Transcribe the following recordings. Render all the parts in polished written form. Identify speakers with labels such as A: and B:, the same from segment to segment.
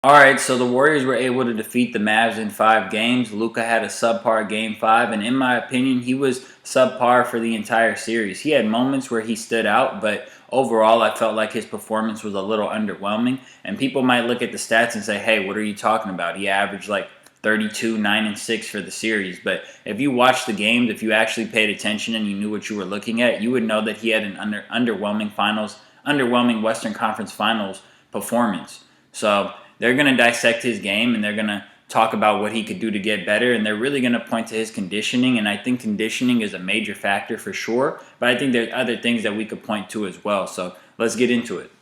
A: All right, so the Warriors were able to defeat the Mavs in 5 games. Luka had a subpar game 5, and in my opinion, he was subpar for the entire series. He had moments where he stood out, but overall, I felt like his performance was a little underwhelming. And people might look at the stats and say, hey, what are you talking about? He averaged like 32, 9, and 6 for the series. But if you watched the games, if you actually paid attention and you knew what you were looking at, you would know that he had an underwhelming Western Conference Finals performance. So they're going to dissect his game and they're going to talk about what he could do to get better, and they're really going to point to his conditioning, and I think conditioning is a major factor for sure, but I think there's other things that we could point to as well. So let's get into it.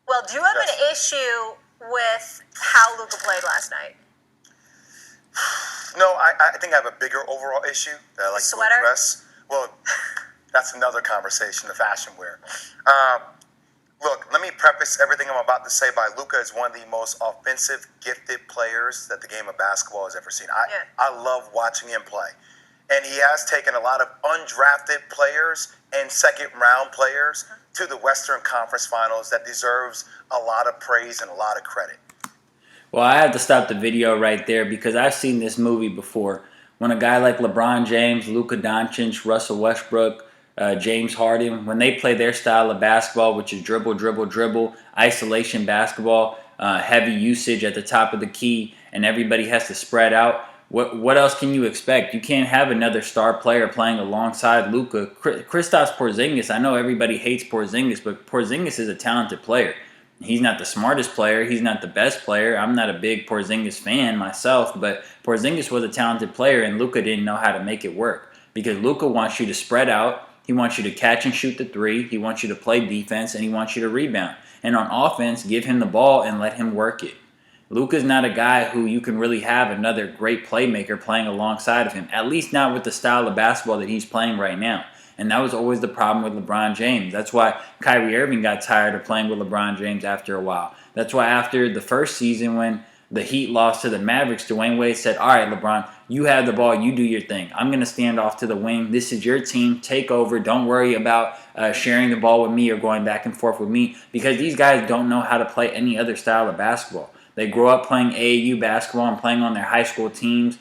B: Well, do you have an issue with how Luka played last night?
C: No, I think I have a bigger overall issue that I like to address. Well, that's another conversation, the fashion wear. Look, let me preface everything I'm about to say by Luka is one of the most offensive, gifted players that the game of basketball has ever seen. I love watching him play. And he has taken a lot of undrafted players and second-round players to the Western Conference Finals that deserves a lot of praise and a lot of credit.
A: Well, I have to stop the video right there because I've seen this movie before. When a guy like LeBron James, Luka Doncic, Russell Westbrook, James Harden, when they play their style of basketball, which is dribble, dribble, dribble, isolation basketball, heavy usage at the top of the key, and everybody has to spread out, what else can you expect? You can't have another star player playing alongside Luka. Kristaps Porzingis, I know everybody hates Porzingis, but Porzingis is a talented player. He's not the smartest player. He's not the best player. I'm not a big Porzingis fan myself, but Porzingis was a talented player, and Luka didn't know how to make it work because Luka wants you to spread out. He wants you to catch and shoot the three. He wants you to play defense, and he wants you to rebound. And on offense, give him the ball and let him work it. Luka's not a guy who you can really have another great playmaker playing alongside of him, at least not with the style of basketball that he's playing right now. And that was always the problem with LeBron James. That's why Kyrie Irving got tired of playing with LeBron James after a while. That's why after the first season when the Heat lost to the Mavericks, Dwayne Wade said, all right, LeBron, you have the ball. You do your thing. I'm going to stand off to the wing. This is your team. Take over. Don't worry about sharing the ball with me or going back and forth with me because these guys don't know how to play any other style of basketball. They grow up playing AAU basketball and playing on their high school teams,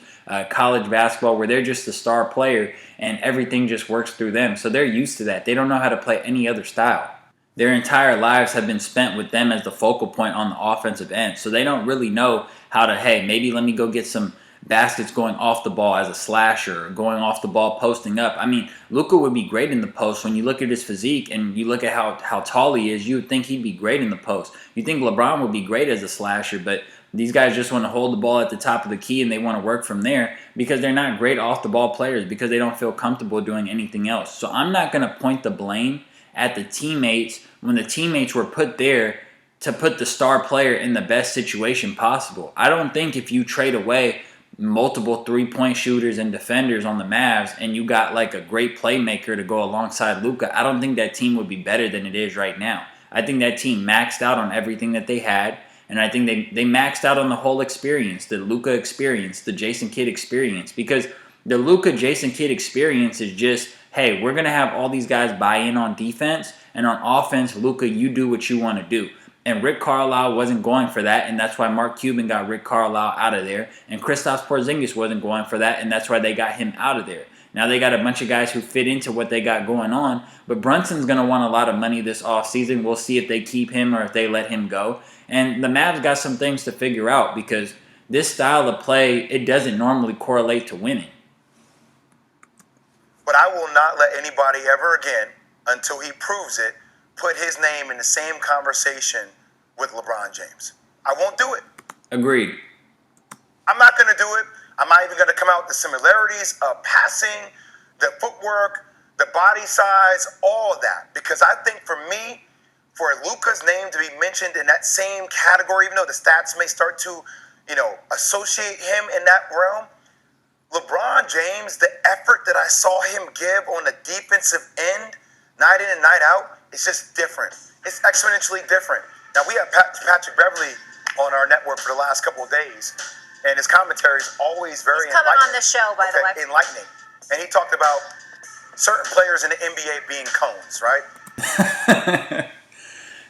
A: college basketball, where they're just the star player and everything just works through them. So they're used to that. They don't know how to play any other style. Their entire lives have been spent with them as the focal point on the offensive end. So they don't really know how to, hey, maybe let me go get some baskets going off the ball as a slasher or going off the ball posting up. I mean, Luka would be great in the post. When you look at his physique and you look at how tall he is, you would think he'd be great in the post. You think LeBron would be great as a slasher, but these guys just want to hold the ball at the top of the key and they want to work from there because they're not great off the ball players because they don't feel comfortable doing anything else. So I'm not going to point the blame at the teammates when the teammates were put there to put the star player in the best situation possible. I don't think if you trade away multiple three-point shooters and defenders on the Mavs and you got like a great playmaker to go alongside Luka, I don't think that team would be better than it is right now. I think that team maxed out on everything that they had, and I think they maxed out on the whole experience, the Luka experience, the Jason Kidd experience, because the Luka Jason Kidd experience is just, hey, we're going to have all these guys buy in on defense, and on offense, Luka, you do what you want to do. And Rick Carlisle wasn't going for that, and that's why Mark Cuban got Rick Carlisle out of there. And Kristaps Porzingis wasn't going for that, and that's why they got him out of there. Now they got a bunch of guys who fit into what they got going on, but Brunson's going to want a lot of money this offseason. We'll see if they keep him or if they let him go. And the Mavs got some things to figure out because this style of play, it doesn't normally correlate to winning.
C: But I will not let anybody ever again, until he proves it, put his name in the same conversation with LeBron James. I won't do it.
A: Agreed.
C: I'm not going to do it. I'm not even going to come out with the similarities of passing, the footwork, the body size, all of that. Because I think for me, for Luka's name to be mentioned in that same category, even though the stats may start to, associate him in that realm, LeBron James, the effort that I saw him give on the defensive end, night in and night out, it's just different. It's exponentially different. Now, we have Patrick Beverly on our network for the last couple of days, and his commentary is always very
B: He's coming on the show, by the way.
C: Enlightening. And he talked about certain players in the NBA being cones, right?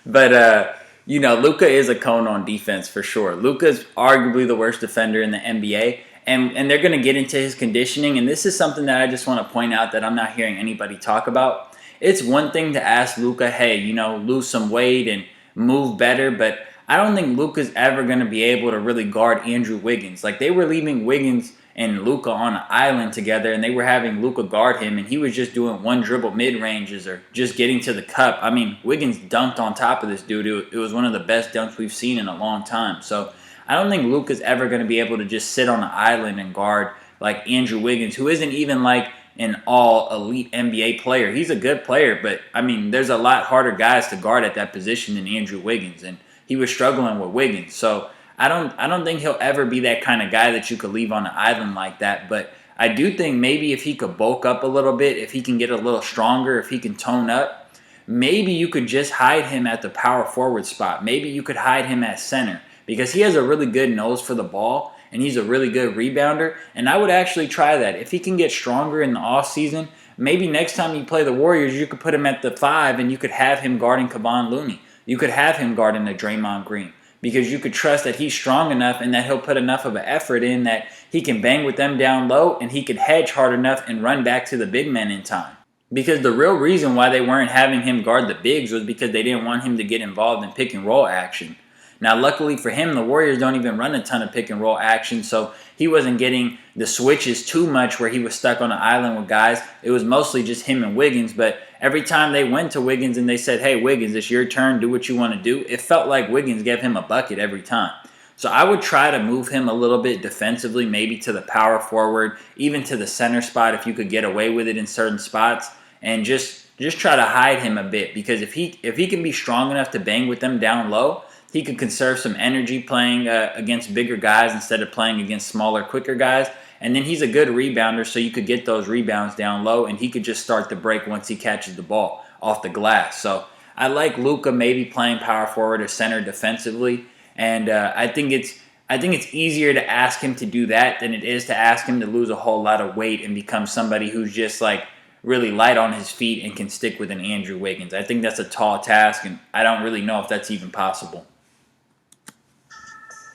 A: But Luka is a cone on defense for sure. Luka's arguably the worst defender in the NBA, and they're going to get into his conditioning. And this is something that I just want to point out that I'm not hearing anybody talk about. It's one thing to ask Luka, hey, lose some weight and move better, but I don't think Luka's ever going to be able to really guard Andrew Wiggins. Like, they were leaving Wiggins and Luka on an island together, and they were having Luka guard him, and he was just doing one dribble mid-ranges or just getting to the cup. I mean, Wiggins dunked on top of this dude. It was one of the best dunks we've seen in a long time. So I don't think Luka's ever going to be able to just sit on an island and guard like Andrew Wiggins, who isn't even like an all-elite NBA player. He's a good player, but, I mean, there's a lot harder guys to guard at that position than Andrew Wiggins, and he was struggling with Wiggins. So I don't think he'll ever be that kind of guy that you could leave on an island like that. But I do think maybe if he could bulk up a little bit, if he can get a little stronger, if he can tone up, maybe you could just hide him at the power forward spot. Maybe you could hide him at center because he has a really good nose for the ball and he's a really good rebounder. And I would actually try that. If he can get stronger in the offseason, maybe next time you play the Warriors, you could put him at the 5 and you could have him guarding Kevon Looney. You could have him guarding the Draymond Green, because you could trust that he's strong enough and that he'll put enough of an effort in that he can bang with them down low and he could hedge hard enough and run back to the big men in time. Because the real reason why they weren't having him guard the bigs was because they didn't want him to get involved in pick and roll action. Now, luckily for him, the Warriors don't even run a ton of pick and roll action, so he wasn't getting the switches too much where he was stuck on an island with guys. It was mostly just him and Wiggins, but every time they went to Wiggins and they said, hey, Wiggins, it's your turn, do what you want to do, it felt like Wiggins gave him a bucket every time. So I would try to move him a little bit defensively, maybe to the power forward, even to the center spot if you could get away with it in certain spots, and just try to hide him a bit, because if he can be strong enough to bang with them down low, he could conserve some energy playing against bigger guys instead of playing against smaller, quicker guys. And then he's a good rebounder, so you could get those rebounds down low, and he could just start the break once he catches the ball off the glass. So I like Luka maybe playing power forward or center defensively, and I think it's easier to ask him to do that than it is to ask him to lose a whole lot of weight and become somebody who's just like really light on his feet and can stick with an Andrew Wiggins. I think that's a tall task, and I don't really know if that's even possible.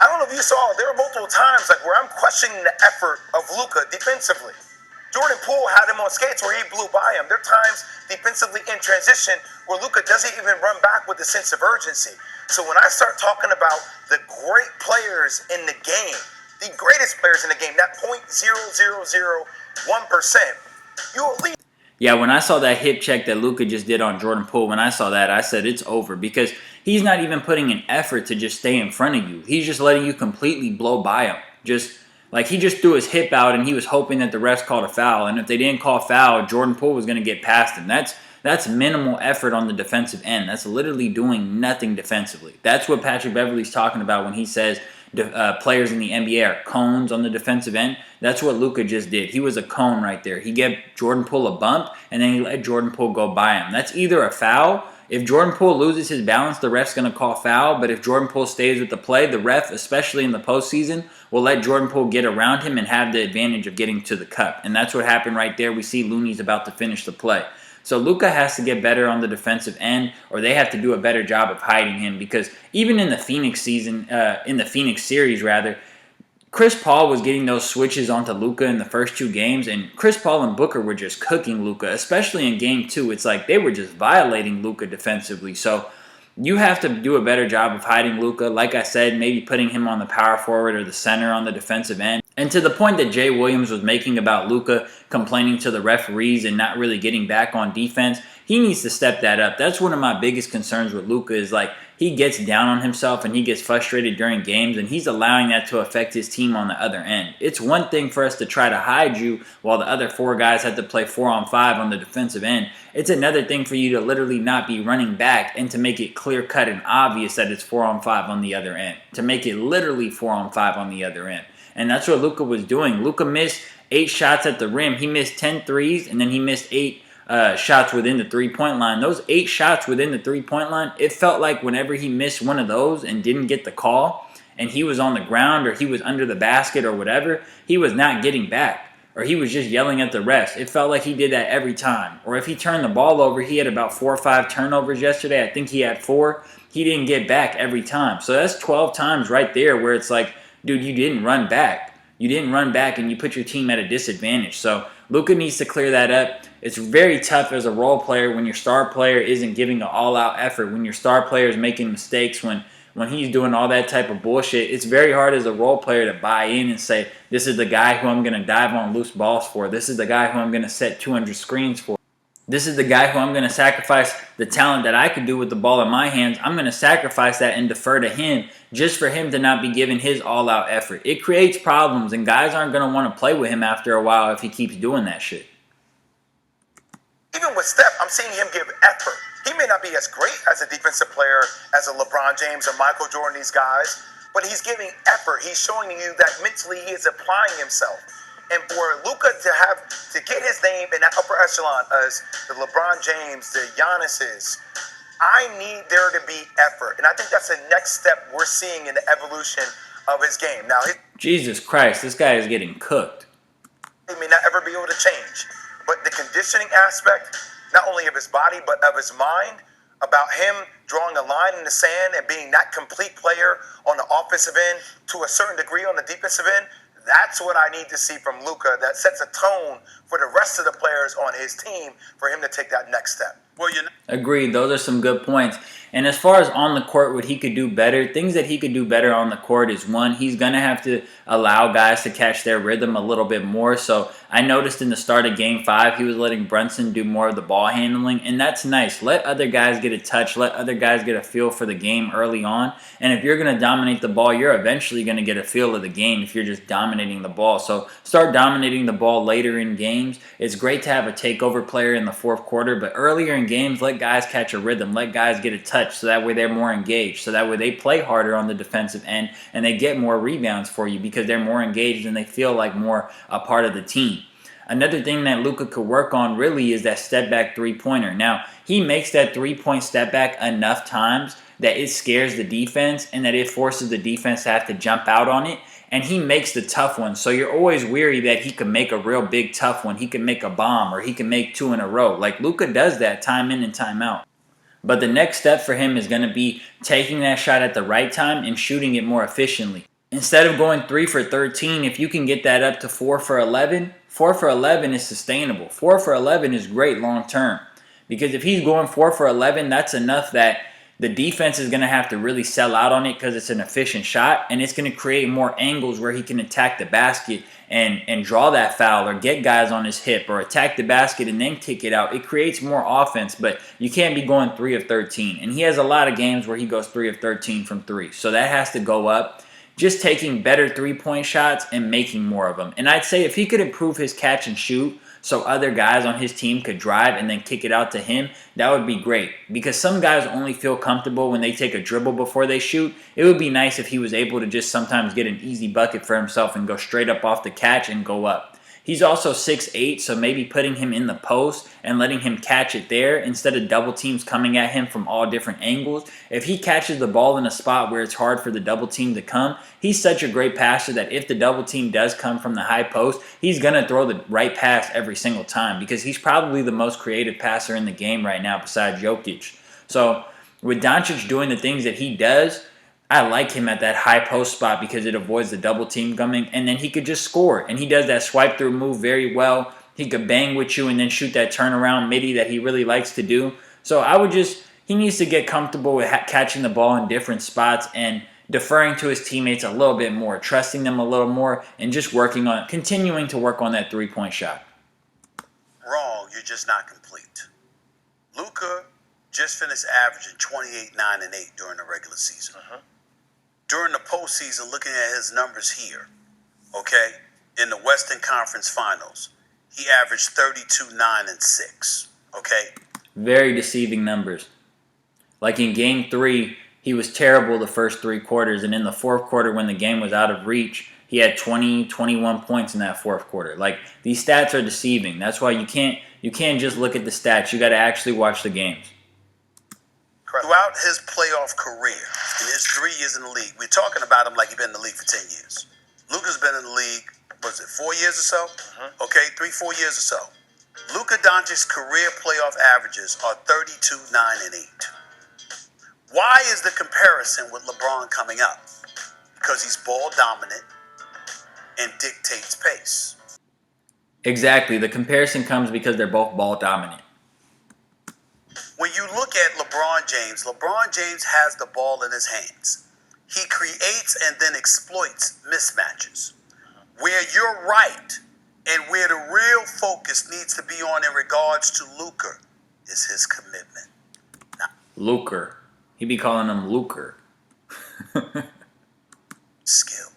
C: I don't know if you saw, there were multiple times like where I'm questioning the effort of Luka defensively. Jordan Poole had him on skates where he blew by him. There are times defensively in transition where Luka doesn't even run back with a sense of urgency. So when I start talking about the great players in the game, the greatest players in the game, that 0.0001%, you at least...
A: Yeah, when I saw that hip check that Luka just did on Jordan Poole, when I saw that, I said it's over, because he's not even putting an effort to just stay in front of you. He's just letting you completely blow by him. He just threw his hip out and he was hoping that the refs called a foul. And if they didn't call a foul, Jordan Poole was going to get past him. That's minimal effort on the defensive end. That's literally doing nothing defensively. That's what Patrick Beverley's talking about when he says players in the NBA are cones on the defensive end. That's what Luka just did. He was a cone right there. He gave Jordan Poole a bump, and then he let Jordan Poole go by him. That's either a foul. If Jordan Poole loses his balance, the ref's going to call foul. But if Jordan Poole stays with the play, the ref, especially in the postseason, will let Jordan Poole get around him and have the advantage of getting to the cup. And that's what happened right there. We see Looney's about to finish the play. So Luka has to get better on the defensive end, or they have to do a better job of hiding him, because even in the Phoenix series, Chris Paul was getting those switches onto Luka in the first 2 games, and Chris Paul and Booker were just cooking Luka, especially in game 2. It's like they were just violating Luka defensively. So you have to do a better job of hiding Luka. Like I said, maybe putting him on the power forward or the center on the defensive end. And to the point that Jay Williams was making about Luka complaining to the referees and not really getting back on defense, he needs to step that up. That's one of my biggest concerns with Luka, is like he gets down on himself and he gets frustrated during games, and he's allowing that to affect his team on the other end. It's one thing for us to try to hide you while the other 4 guys have to play 4-on-5 on the defensive end. It's another thing for you to literally not be running back and to make it clear-cut and obvious that it's 4-on-5 on the other end. To make it literally 4-on-5 on the other end. And that's what Luka was doing. Luka missed 8 shots at the rim. He missed 10 threes, and then he missed 8 shots within the three-point line. Those 8 shots within the three-point line, it felt like whenever he missed one of those and didn't get the call, and he was on the ground or he was under the basket or whatever, he was not getting back. or he was just yelling at the refs. It felt like he did that every time. Or if he turned the ball over, he had about 4 or 5 turnovers yesterday. I think he had 4. He didn't get back every time. So that's 12 times right there where it's like, dude, you didn't run back. You didn't run back and you put your team at a disadvantage. So Luka needs to clear that up. It's very tough as a role player when your star player isn't giving an all-out effort, when your star player is making mistakes, when he's doing all that type of bullshit. It's very hard as a role player to buy in and say, this is the guy who I'm going to dive on loose balls for. This is the guy who I'm going to set 200 screens for. This is the guy who I'm going to sacrifice the talent that I could do with the ball in my hands. I'm going to sacrifice that and defer to him just for him to not be giving his all-out effort. It creates problems, and guys aren't going to want to play with him after a while if he keeps doing that shit.
C: Even with Steph, I'm seeing him give effort. He may not be as great as a defensive player as a LeBron James or Michael Jordan, these guys, but he's giving effort. He's showing you that mentally he is applying himself. And for Luka to get his name in that upper echelon as the LeBron James, the Giannis's, I need there to be effort. And I think that's the next step we're seeing in the evolution of his game. Now,
A: Jesus Christ, this guy is getting cooked.
C: He may not ever be able to change. But the conditioning aspect, not only of his body, but of his mind, about him drawing a line in the sand and being that complete player on the offensive end to a certain degree on the defensive end, that's what I need to see from Luka. That sets a tone for the rest of the players on his team for him to take that next step. Well,
A: Agreed. Those are some good points. And as far as on the court, what he could do better, things that he could do better on the court is, one, he's going to have to allow guys to catch their rhythm a little bit more. So I noticed in the start of Game 5, he was letting Brunson do more of the ball handling, and that's nice. Let other guys get a touch. Let other guys get a feel for the game early on. And if you're going to dominate the ball, you're eventually going to get a feel of the game if you're just dominating the ball. So start dominating the ball later in games. It's great to have a takeover player in the fourth quarter, but earlier in games, let guys catch a rhythm. Let guys get a touch so that way they're more engaged. So that way they play harder on the defensive end and they get more rebounds for you because they're more engaged and they feel like more a part of the team. Another thing that Luka could work on really is that step back three-pointer. Now, he makes that three-point step back enough times that it scares the defense and that it forces the defense to have to jump out on it. And he makes the tough ones. So you're always weary that he can make a real big tough one. He can make a bomb or he can make 2 in a row. Like Luka does that time in and time out. But the next step for him is going to be taking that shot at the right time and shooting it more efficiently. Instead of going 3 for 13, if you can get that up to 4 for 11, 4 for 11 is sustainable. 4 for 11 is great long term. Because if he's going 4 for 11, that's enough that the defense is going to have to really sell out on it because it's an efficient shot, and it's going to create more angles where he can attack the basket and draw that foul or get guys on his hip or attack the basket and then kick it out. It creates more offense, but you can't be going 3 of 13. And he has a lot of games where he goes 3 of 13 from 3. So that has to go up. Just taking better three-point shots and making more of them. And I'd say if he could improve his catch and shoot so other guys on his team could drive and then kick it out to him, that would be great. Because some guys only feel comfortable when they take a dribble before they shoot. It would be nice if he was able to just sometimes get an easy bucket for himself and go straight up off the catch and go up. He's also 6'8", so maybe putting him in the post and letting him catch it there instead of double teams coming at him from all different angles. If he catches the ball in a spot where it's hard for the double team to come, he's such a great passer that if the double team does come from the high post, he's going to throw the right pass every single time because he's probably the most creative passer in the game right now besides Jokic. So with Doncic doing the things that he does, I like him at that high post spot because it avoids the double team coming, and then he could just score. And he does that swipe through move very well. He could bang with you and then shoot that turnaround midi that he really likes to do. So he needs to get comfortable with catching the ball in different spots and deferring to his teammates a little bit more, trusting them a little more, and just continuing to work on that three-point shot.
D: Wrong, you're just not complete. Luka just finished averaging 28, 9, and 8 during the regular season. During the postseason, looking at his numbers here, okay, in the Western Conference Finals, he averaged 32, 9, and 6, okay?
A: Very deceiving numbers. Like in Game 3, he was terrible the first 3 quarters, and in the fourth quarter when the game was out of reach, he had 20, 21 points in that fourth quarter. Like, these stats are deceiving. That's why you can't just look at the stats. You got to actually watch the games.
D: Throughout his playoff career, in his 3 years in the league, we're talking about him like he's been in the league for 10 years. Luka's been in the league was it 4 years or so? Okay, 3-4 years or so. Luka Doncic's career playoff averages are 32, 9, and 8. Why is the comparison with LeBron coming up? Because he's ball dominant and dictates pace.
A: Exactly. The comparison comes because they're both ball dominant.
D: When you look at LeBron James has the ball in his hands. He creates and then exploits mismatches. Where you're right and where the real focus needs to be on in regards to Luka is his commitment.
A: Luker. He be calling him Luker.
D: Skill.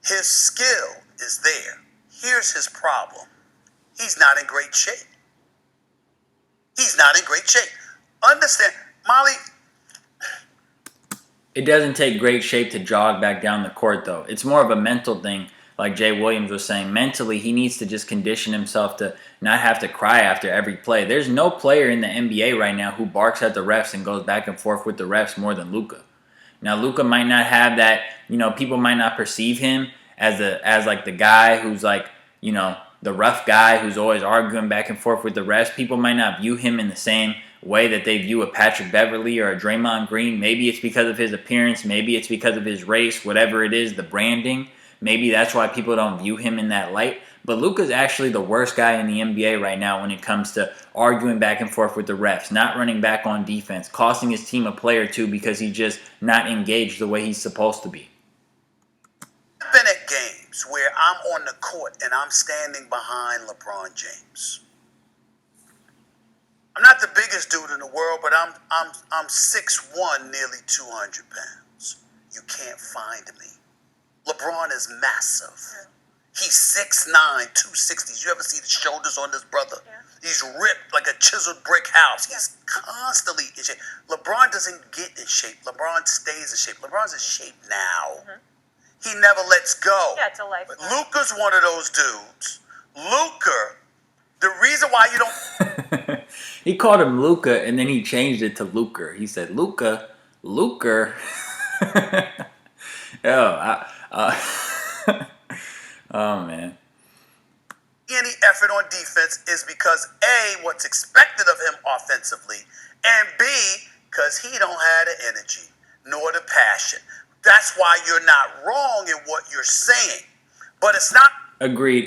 D: His skill is there. Here's his problem. He's not in great shape. He's not in great shape. Understand, Molly.
A: It doesn't take great shape to jog back down the court, though. It's more of a mental thing, like Jay Williams was saying. Mentally, he needs to just condition himself to not have to cry after every play. There's no player in the NBA right now who barks at the refs and goes back and forth with the refs more than Luka. Now, Luka might not have that, people might not perceive him as like the guy who's like, the rough guy who's always arguing back and forth with the refs. People might not view him in the same way that they view a Patrick Beverly or a Draymond Green. Maybe it's because of his appearance. Maybe it's because of his race, whatever it is, the branding. Maybe that's why people don't view him in that light. But Luka's actually the worst guy in the NBA right now when it comes to arguing back and forth with the refs, not running back on defense, costing his team a play or two because he's just not engaged the way he's supposed to be.
D: I've been at games where I'm on the court and I'm standing behind LeBron James. I'm not the biggest dude in the world, but I'm 6'1", nearly 200 pounds. You can't find me. LeBron is massive. He's 6'9", 260. You ever see the shoulders on this brother?
B: Yeah.
D: He's ripped like a chiseled brick house. He's constantly in shape. LeBron doesn't get in shape. LeBron stays in shape. LeBron's in shape now. He never lets go.
B: Yeah, it's a life.
D: Luka's one of those dudes. Luka, the reason why you don't...
A: He called him Luka, and then he changed it to Luker. He said, Luka, Luker. Oh, man.
D: Any effort on defense is because A, what's expected of him offensively, and B, because he don't have the energy nor the passion. That's why you're not wrong in what you're saying. But it's not...
A: Agreed.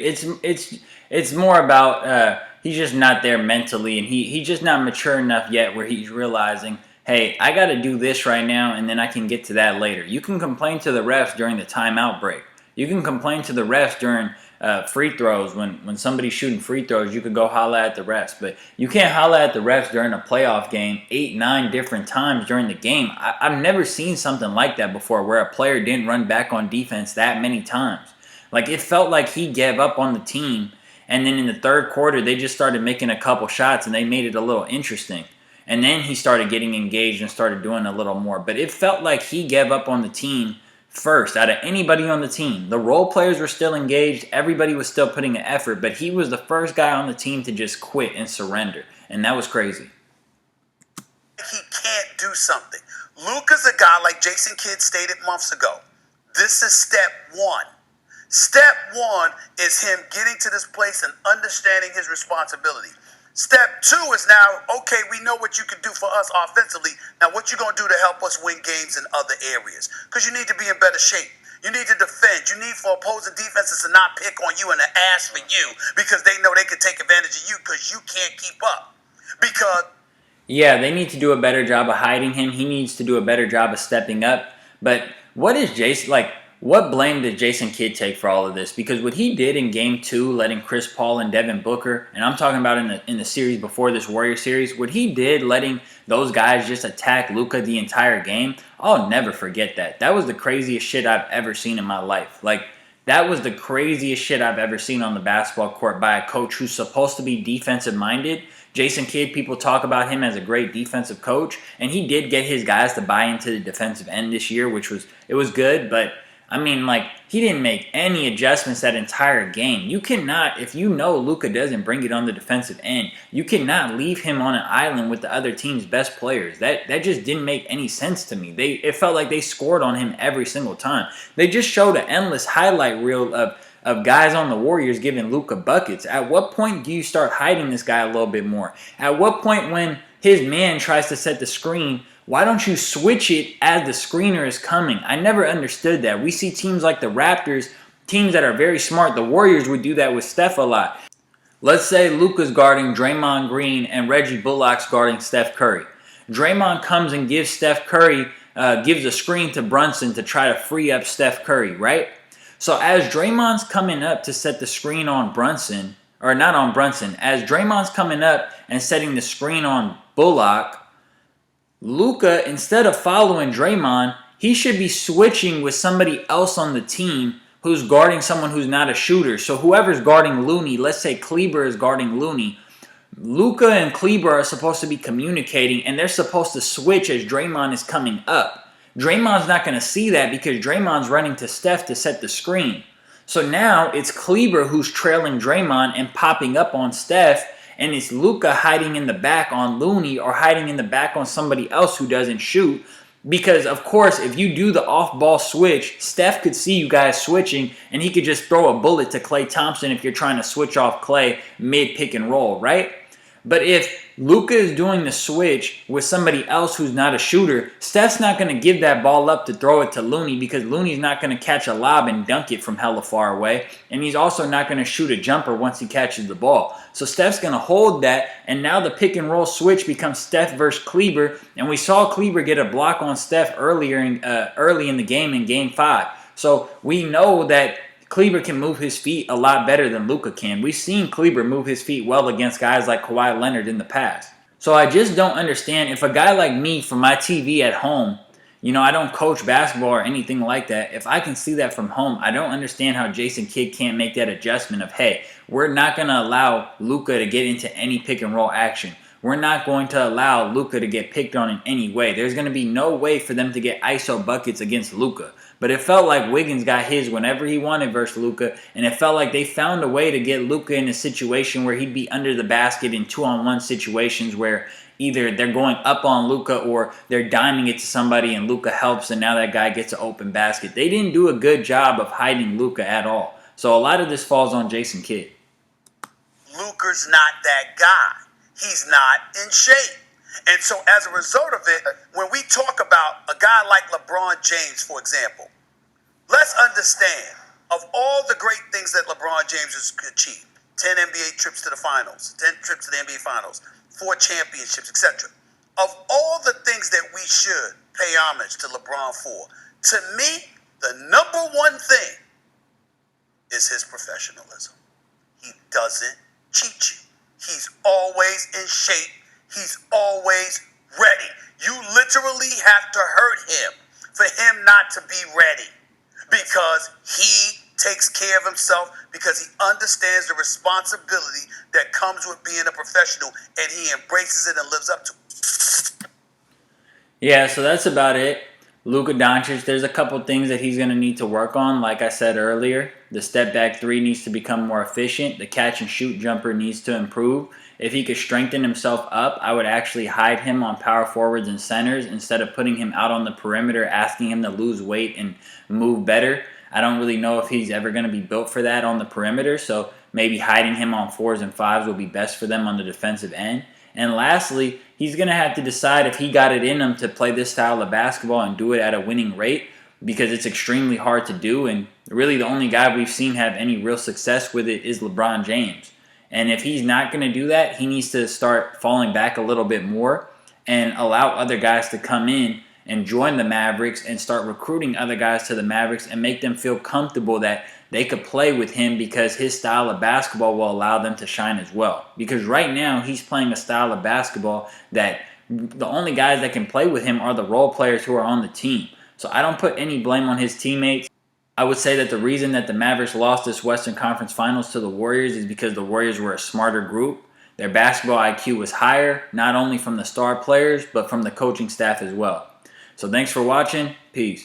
A: It's more about he's just not there mentally, and he's just not mature enough yet where he's realizing, hey, I got to do this right now, and then I can get to that later. You can complain to the refs during the timeout break. You can complain to the refs during free throws. When somebody's shooting free throws, you could go holla at the refs. But you can't holla at the refs during a playoff game 8-9 different times during the game. I've never seen something like that before where a player didn't run back on defense that many times. Like, it felt like he gave up on the team, and then in the third quarter, they just started making a couple shots, and they made it a little interesting. And then he started getting engaged and started doing a little more. But it felt like he gave up on the team first out of anybody on the team. The role players were still engaged. Everybody was still putting an effort. But he was the first guy on the team to just quit and surrender. And that was crazy.
D: He can't do something. Luka's a guy, like Jason Kidd stated months ago. This is step one. Step one is him getting to this place and understanding his responsibility. Step two is now, okay, we know what you can do for us offensively. Now, what you going to do to help us win games in other areas? Because you need to be in better shape. You need to defend. You need for opposing defenses to not pick on you and to ask for you because they know they can take advantage of you because you can't keep up. Because...
A: Yeah, they need to do a better job of hiding him. He needs to do a better job of stepping up. But what is Jason, what blame did Jason Kidd take for all of this? Because what he did in Game 2, letting Chris Paul and Devin Booker, and I'm talking about in the series before this Warrior series, what he did letting those guys just attack Luka the entire game, I'll never forget that. That was the craziest shit I've ever seen in my life. That was the craziest shit I've ever seen on the basketball court by a coach who's supposed to be defensive-minded. Jason Kidd, people talk about him as a great defensive coach, and he did get his guys to buy into the defensive end this year, which was good, but I mean, he didn't make any adjustments that entire game. You cannot, if you know Luka doesn't bring it on the defensive end, you cannot leave him on an island with the other team's best players. That just didn't make any sense to me. It felt like they scored on him every single time. They just showed an endless highlight reel of of guys on the Warriors giving Luka buckets. At what point do you start hiding this guy a little bit more? At what point when his man tries to set the screen, why don't you switch it as the screener is coming? I never understood that. We see teams like the Raptors, teams that are very smart. The Warriors would do that with Steph a lot. Let's say Luka's guarding Draymond Green and Reggie Bullock's guarding Steph Curry. Draymond comes and gives Steph Curry, gives a screen to Brunson to try to free up Steph Curry, right? So as Draymond's coming up to set the screen on Brunson, or not on Brunson, as Draymond's coming up and setting the screen on Bullock, Luka, instead of following Draymond, he should be switching with somebody else on the team who's guarding someone who's not a shooter. So whoever's guarding Looney, let's say Kleber is guarding Looney, Luka and Kleber are supposed to be communicating, and they're supposed to switch as Draymond is coming up. Draymond's not going to see that because Draymond's running to Steph to set the screen. So now it's Kleber who's trailing Draymond and popping up on Steph, and it's Luka hiding in the back on Looney or hiding in the back on somebody else who doesn't shoot. Because, of course, if you do the off-ball switch, Steph could see you guys switching, and he could just throw a bullet to Klay Thompson if you're trying to switch off Klay mid-pick and roll, right? But if Luka is doing the switch with somebody else who's not a shooter, Steph's not going to give that ball up to throw it to Looney because Looney's not going to catch a lob and dunk it from hella far away. And he's also not going to shoot a jumper once he catches the ball. So Steph's going to hold that, and now the pick and roll switch becomes Steph versus Kleber. And we saw Kleber get a block on Steph early in the game in Game 5. So we know that Kleber can move his feet a lot better than Luka can. We've seen Kleber move his feet well against guys like Kawhi Leonard in the past. So I just don't understand if a guy like me from my TV at home, I don't coach basketball or anything like that. If I can see that from home, I don't understand how Jason Kidd can't make that adjustment of, hey, we're not going to allow Luka to get into any pick and roll action. We're not going to allow Luka to get picked on in any way. There's going to be no way for them to get ISO buckets against Luka. But it felt like Wiggins got his whenever he wanted versus Luka, and it felt like they found a way to get Luka in a situation where he'd be under the basket in 2-on-1 situations where either they're going up on Luka or they're diming it to somebody and Luka helps and now that guy gets an open basket. They didn't do a good job of hiding Luka at all. So a lot of this falls on Jason Kidd.
D: Luka's not that guy. He's not in shape. And so as a result of it, when we talk about a guy like LeBron James, for example, let's understand of all the great things that LeBron James has achieved, 10 NBA trips to the finals, 10 trips to the NBA finals, 4 championships, etc. Of all the things that we should pay homage to LeBron for, to me, the number one thing is his professionalism. He doesn't cheat you. He's always in shape. He's always ready. You literally have to hurt him for him not to be ready because he takes care of himself, because he understands the responsibility that comes with being a professional, and he embraces it and lives up to it.
A: Yeah, so that's about it. Luka Doncic, there's a couple things that he's going to need to work on. Like I said earlier, the step back three needs to become more efficient. The catch and shoot jumper needs to improve. If he could strengthen himself up, I would actually hide him on power forwards and centers instead of putting him out on the perimeter, asking him to lose weight and move better. I don't really know if he's ever going to be built for that on the perimeter, so maybe hiding him on 4s and 5s will be best for them on the defensive end. And lastly, he's going to have to decide if he got it in him to play this style of basketball and do it at a winning rate, because it's extremely hard to do, and really the only guy we've seen have any real success with it is LeBron James. And if he's not going to do that, he needs to start falling back a little bit more and allow other guys to come in and join the Mavericks and start recruiting other guys to the Mavericks and make them feel comfortable that they could play with him because his style of basketball will allow them to shine as well. Because right now, he's playing a style of basketball that the only guys that can play with him are the role players who are on the team. So I don't put any blame on his teammates. I would say that the reason that the Mavericks lost this Western Conference Finals to the Warriors is because the Warriors were a smarter group. Their basketball IQ was higher, not only from the star players, but from the coaching staff as well. So thanks for watching. Peace.